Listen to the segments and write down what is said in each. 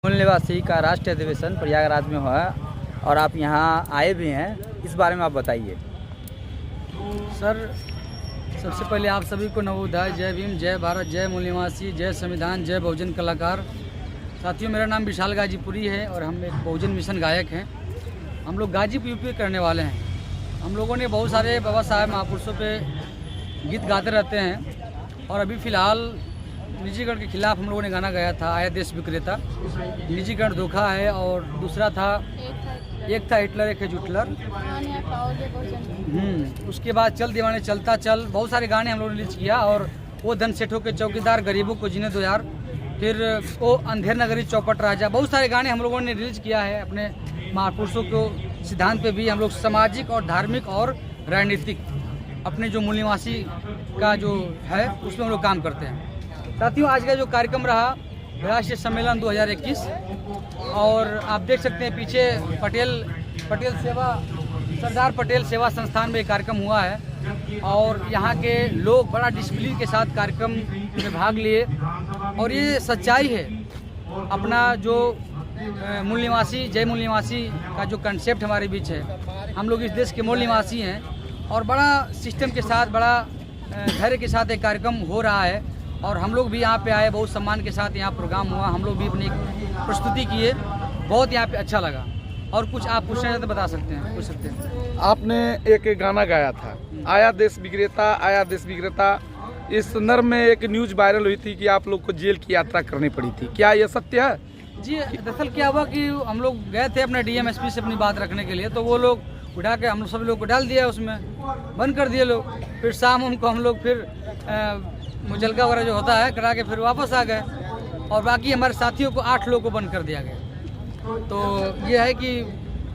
मूल निवासी का राष्ट्रीय अधिवेशन प्रयागराज में हुआ और आप यहाँ आए भी हैं, इस बारे में आप बताइए। सर, सबसे पहले आप सभी को नवोदय, जय भीम, जय भारत, जय मूल निवासी, जय संविधान, जय बहुजन कलाकार। साथियों, मेरा नाम विशाल गाजीपुरी है और हम एक बहुजन मिशन गायक हैं। हम लोग गाजीपुर यूपी करने वाले हैं। हम लोगों ने बहुत सारे बाबा साहेब महापुरुषों पे गीत गाते रहते हैं और अभी फ़िलहाल निजीकरण के खिलाफ हम लोगों ने गाना गाया था, आया देश विक्रेता। निजीकरण धोखा है और दूसरा था एक था हिटलर, एक है जुटलर। उसके बाद चल दीवाने चलता चल, बहुत सारे गाने हम लोगों ने रिलीज किया। और वो धन सेठों के चौकीदार, गरीबों को जीने दो यार, फिर वो अंधेर नगरी, चौपट राजा, बहुत सारे गाने हम लोगों ने रिलीज किया है। अपने महापुरुषों को सिद्धांत पे भी हम लोग सामाजिक और धार्मिक और राजनीतिक अपने जो मूल निवासी का जो है उसमें हम लोग काम करते हैं। साथियों, आज का जो कार्यक्रम रहा राष्ट्रीय सम्मेलन 2021 और आप देख सकते हैं पीछे सरदार पटेल सेवा संस्थान में कार्यक्रम हुआ है और यहाँ के लोग बड़ा डिसिप्लिन के साथ कार्यक्रम में भाग लिए। और ये सच्चाई है, अपना जो मूल निवासी, जय मूल निवासी का जो कंसेप्ट हमारे बीच है, हम लोग इस देश के मूल निवासी हैं और बड़ा सिस्टम के साथ, बड़ा धैर्य के साथ एक कार्यक्रम हो रहा है। और हम लोग भी यहाँ पे आए, बहुत सम्मान के साथ यहाँ प्रोग्राम हुआ, हम लोग भी अपनी प्रस्तुति किए, बहुत यहाँ पे अच्छा लगा। और कुछ आप पूछना चाहते बता सकते हैं, पूछ सकते हैं। आपने एक गाना गाया था, आया देश विक्रेता, आया देश विक्रेता। इस संदर्भ में एक न्यूज वायरल हुई थी कि आप लोग को जेल की यात्रा करनी पड़ी थी, क्या ये सत्य है? जी, दरअसल क्या हुआ कि हम लोग गए थे अपने डीएमएसपी से अपनी बात रखने के लिए, तो वो लोग उठा के हम सब लोग को डाल दिया, उसमें बंद कर दिए लोग। फिर शाम उनको हम लोग फिर मुचलका वगैरह जो होता है करा के फिर वापस आ गए और बाकी हमारे साथियों को 8 लोगों को बंद कर दिया गया। तो ये है कि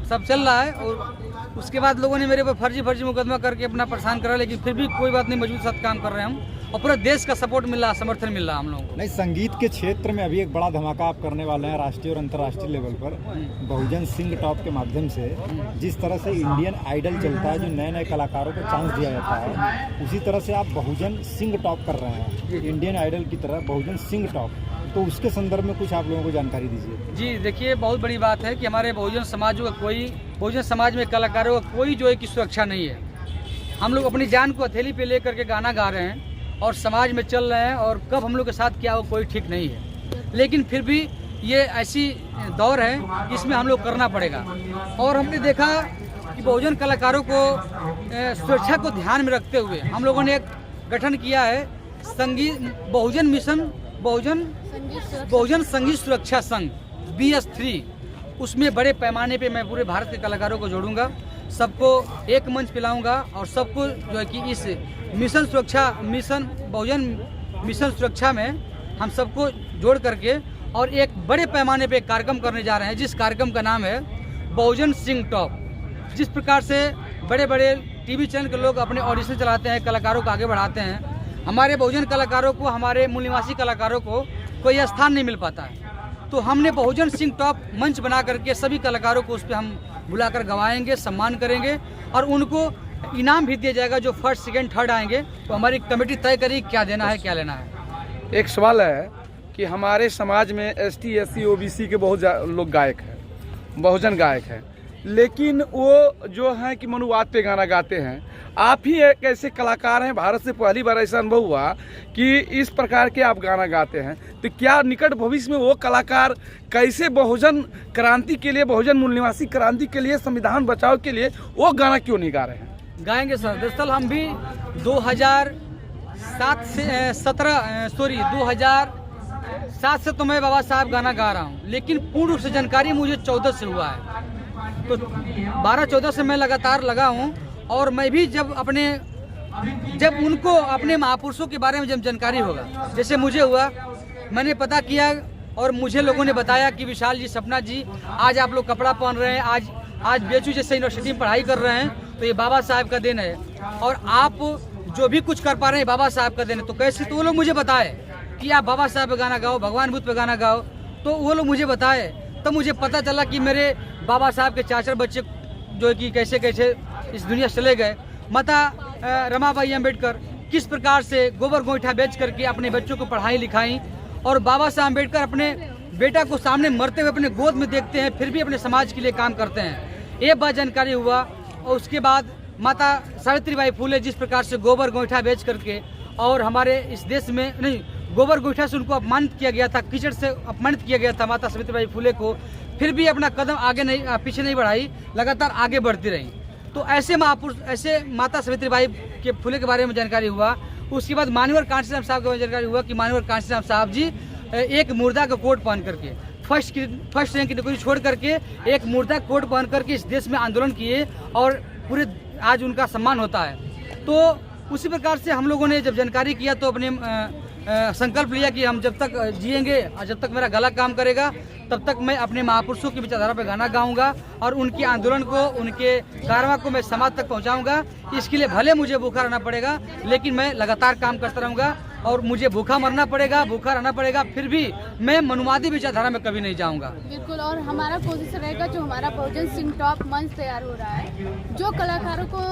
सब चल रहा है। और उसके बाद लोगों ने मेरे ऊपर फर्जी मुकदमा करके अपना परेशान करा, लेकिन फिर भी कोई बात नहीं, मजबूत साथ काम कर रहे हैं हम और पूरा देश का सपोर्ट मिल रहा, समर्थन मिल रहा हम लोगों को। नहीं, संगीत के क्षेत्र में अभी एक बड़ा धमाका आप करने वाले हैं राष्ट्रीय और अंतर्राष्ट्रीय लेवल पर, बहुजन सिंग टॉप के माध्यम से। जिस तरह से इंडियन आइडल चलता है, जो नए नए कलाकारों को चांस दिया जाता है, उसी तरह से आप बहुजन सिंग टॉप कर रहे हैं, इंडियन आइडल की तरह बहुजन सिंग टॉप। तो उसके संदर्भ में कुछ आप लोगों को जानकारी दीजिए। जी देखिए, बहुत बड़ी बात है कि हमारे बहुजन समाज में कलाकारों का कोई जो है कि सुरक्षा नहीं है। हम लोग अपनी जान को हथेली पे लेकर के गाना गा रहे हैं और समाज में चल रहे हैं, और कब हम लोग के साथ क्या हो कोई ठीक नहीं है। लेकिन फिर भी ये ऐसी दौर है जिसमें हम लोग करना पड़ेगा। और हमने देखा कि बहुजन कलाकारों को सुरक्षा को ध्यान में रखते हुए हम लोगों ने एक गठन किया है, बहुजन मिशन, बहुजन संगीत सुरक्षा संघ BS3। उसमें बड़े पैमाने पे मैं पूरे भारत के कलाकारों को जोड़ूंगा, सबको एक मंच पिलाऊंगा और सबको जो है कि इस बहुजन मिशन सुरक्षा में हम सबको जोड़ करके और एक बड़े पैमाने पे कार्यक्रम करने जा रहे हैं, जिस कार्यक्रम का नाम है बहुजन सिंग टॉप। जिस प्रकार से बड़े बड़े टीवी चैनल के लोग अपने ऑडिशन चलाते हैं, कलाकारों को आगे बढ़ाते हैं, हमारे बहुजन कलाकारों को, हमारे मूल निवासी कलाकारों को कोई स्थान नहीं मिल पाता है। तो हमने बहुजन सिंग टॉप मंच बना करके सभी कलाकारों को उस पर हम बुलाकर गवाएंगे, सम्मान करेंगे और उनको इनाम भी दिया जाएगा। जो फर्स्ट, सेकंड, थर्ड आएंगे तो हमारी कमेटी तय करेगी क्या देना है, क्या लेना है। एक सवाल है कि हमारे समाज में ST SC OBC के बहुत लोग गायक हैं, बहुजन गायक हैं, लेकिन वो जो है कि मनुवाद पे गाना गाते हैं। आप ही एक ऐसे कलाकार हैं, भारत से पहली बार ऐसा अनुभव हुआ कि इस प्रकार के आप गाना गाते हैं। तो क्या निकट भविष्य में वो कलाकार कैसे बहुजन क्रांति के लिए, बहुजन मूल निवासी क्रांति के लिए, संविधान बचाव के लिए वो गाना क्यों नहीं गा रहे हैं? गाएंगे सर। दरअसल हम भी 2007 से तो मैं बाबा साहब गाना गा रहा हूँ, लेकिन पूर्ण रूप से जानकारी मुझे 14 से हुआ है। तो 12-14 से मैं लगातार लगा हूँ और मैं भी जब उनको अपने महापुरुषों के बारे में जब जानकारी होगा, जैसे मुझे हुआ, मैंने पता किया और मुझे लोगों ने बताया कि विशाल जी, सपना जी, आज आप लोग कपड़ा पहन रहे हैं, आज BHU जैसे यूनिवर्सिटी में पढ़ाई कर रहे हैं, तो ये बाबा साहब का देन है। और आप जो भी कुछ कर पा रहे हैं बाबा साहब का देन है। तो कैसे? तो वो लोग मुझे बताए कि आप बाबा साहब पे गाना गाओ, भगवान बुद्ध पे गाना गाओ। तो वो लोग मुझे बताए, तब मुझे पता चला कि मेरे बाबा साहब के 4 बच्चे जो है कि कैसे कैसे इस दुनिया से चले गए। माता रमाबाई अम्बेडकर किस प्रकार से गोबर गोईठा बेच करके अपने बच्चों को पढ़ाई लिखाई, और बाबा साहब अम्बेडकर अपने बेटा को सामने मरते हुए अपने गोद में देखते हैं, फिर भी अपने समाज के लिए काम करते हैं। ये बात जानकारी हुआ। और उसके बाद माता सावित्रीबाई फुले जिस प्रकार से गोबर गोईठा बेच करके और हमारे इस देश में नहीं, गोबर गोईठा से उनको अपमानित किया गया था, कीचड़ से अपमानित किया गया था माता सावित्रीबाई फुले को, फिर भी अपना कदम आगे नहीं पीछे नहीं बढ़ाई, लगातार आगे बढ़ती रही। तो ऐसे महापुरुष, ऐसे माता सावित्रीबाई के फुले के बारे में जानकारी हुआ। उसके बाद मानवर कांशीराम साहब के बारे में जानकारी हुआ कि मानवर कांशीराम साहब जी एक मुर्दा का कोट पहन करके फर्स्ट रैंक की नौकरी छोड़ करके एक मुर्दा कोट पहन करके इस देश में आंदोलन किए और पूरे आज उनका सम्मान होता है। तो उसी प्रकार से हम लोगों ने जब जानकारी किया तो अपने संकल्प लिया कि हम जब तक जिएंगे और जब तक मेरा गला काम करेगा तब तक मैं अपने महापुरुषों की विचारधारा पे गाना गाऊंगा और उनके आंदोलन को, उनके कारवा को मैं समाज तक पहुंचाऊंगा। इसके लिए भले मुझे भूखा रहना पड़ेगा, लेकिन मैं लगातार काम करता रहूंगा और मुझे भूखा मरना पड़ेगा, भूखा रहना पड़ेगा, फिर भी मैं मनुवादी विचारधारा में कभी नहीं जाऊंगा। बिल्कुल। और हमारा कोशिश रहेगा, जो हमारा बहुजन सिंह टॉप मंच तैयार हो रहा है, जो कलाकारों को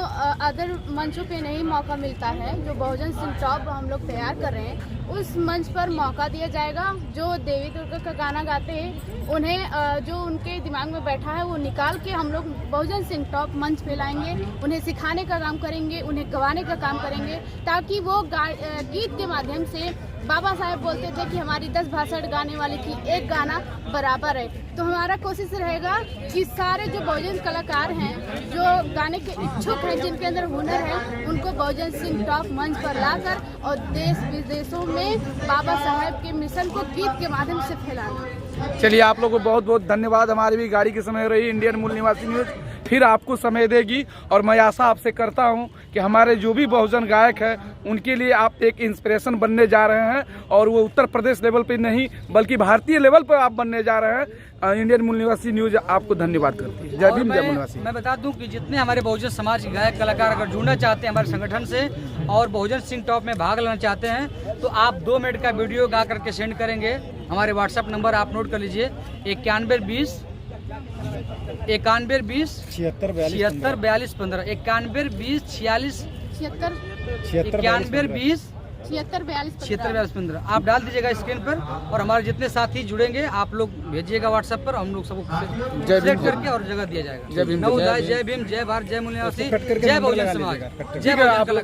अदर मंचों पे नहीं मौका मिलता है, जो बहुजन सिंह टॉप हम लोग तैयार कर रहे हैं, उस मंच पर मौका दिया जाएगा। जो देवी दुर्गा का गाना गाते हैं उन्हें जो उनके दिमाग में बैठा है वो निकाल के हम लोग बहुजन सिंह टॉप मंच पे लाएंगे, उन्हें सिखाने का काम करेंगे, उन्हें गवाने का काम करेंगे, ताकि वो गीत के माध्यम से, बाबा साहेब बोलते थे कि हमारी 10 भाषण गाने वाले की एक गाना बराबर है। तो हमारा कोशिश रहेगा कि सारे जो बहुजन कलाकार हैं, जो गाने के इच्छुक हैं, जिनके अंदर हुनर है, उनको बहुजन सिंह टॉप मंच पर लाकर और देश विदेशों में बाबा साहेब के मिशन को गीत के माध्यम से फैलाना। चलिए, आप लोगों को बहुत बहुत धन्यवाद। हमारी भी गाड़ी की समय हो रही है। इंडियन मूल निवासी न्यूज फिर आपको समय देगी और मैं आशा आपसे करता हूं कि हमारे जो भी बहुजन गायक हैं उनके लिए आप एक इंस्पिरेशन बनने जा रहे हैं और वो उत्तर प्रदेश लेवल पे नहीं बल्कि भारतीय लेवल पर आप बनने जा रहे हैं। इंडियन मूल निवासी न्यूज आपको धन्यवाद करती है। जय भीम, जय मूल निवासी। मैं बता दूं कि जितने हमारे बहुजन समाज के गायक कलाकार अगर जुड़ना चाहते हैं हमारे संगठन से और बहुजन सिंह टॉप में भाग लेना चाहते हैं तो आप 2 मिनट का वीडियो गा करके सेंड करेंगे। हमारे व्हाट्सएप नंबर आप नोट कर लीजिए, 9120 76 42 15 9120 46 9120 76 42 15 आप डाल दीजिएगा स्क्रीन पर और हमारे जितने साथी जुड़ेंगे आप लोग भेजिएगा व्हाट्सएप पर, हम लोग सबको सिलेक्ट करके और जगह दिया जाएगा। जय भीम, जय भीम, जय भारत, जय मूल निवासी, जय बहुजन समाज, जय बहुजन कलाकार।